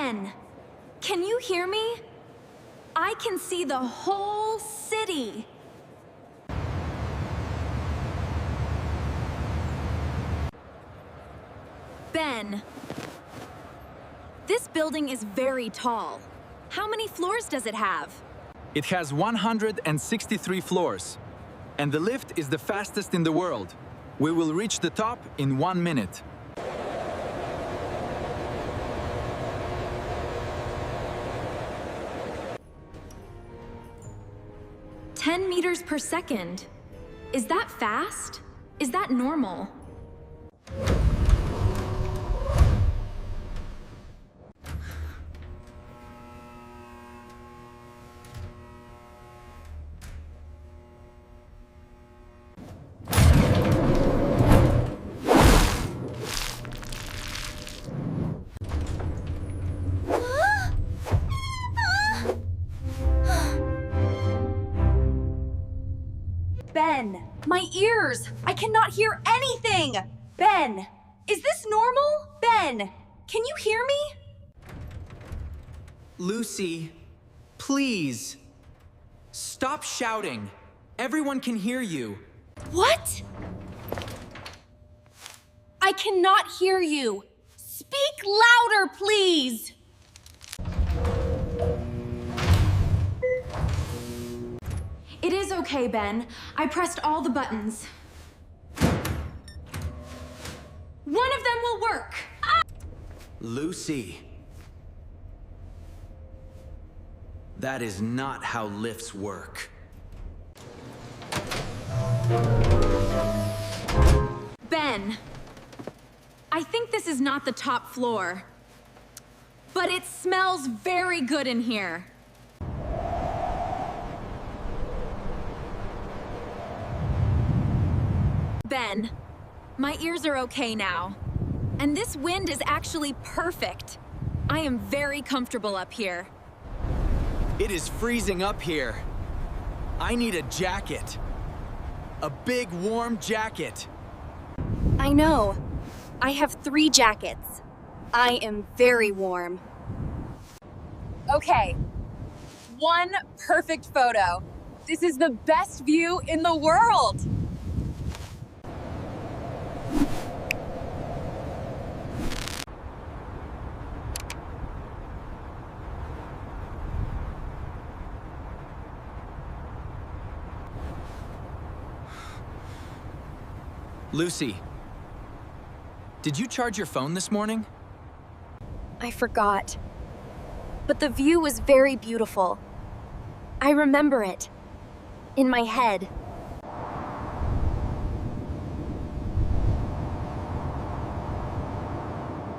Ben, can you hear me? I can see the whole city. Ben, this building is very tall. How many floors does it have? It has 163 floors, and the lift is the fastest in the world. We will reach the top in 1 minute. "10 meters per second. Is that fast? Is that normal?" Ben, my ears! I cannot hear anything! Ben, is this normal? Ben, can you hear me? Lucy, please. Stop shouting. Everyone can hear you. What? I cannot hear you. Speak louder, please! It is okay, Ben. I pressed all the buttons. One of them will work. Lucy. That is not how lifts work. Ben, I think this is not the top floor, but it smells very good in here. Ben, my ears are okay now. And this wind is actually perfect. I am very comfortable up here. It is freezing up here. I need a jacket. A big, warm jacket. I know. I have 3 jackets. I am very warm. Okay. 1 perfect photo. This is the best view in the world. Lucy, did you charge your phone this morning? I forgot. But the view was very beautiful. I remember it. In my head.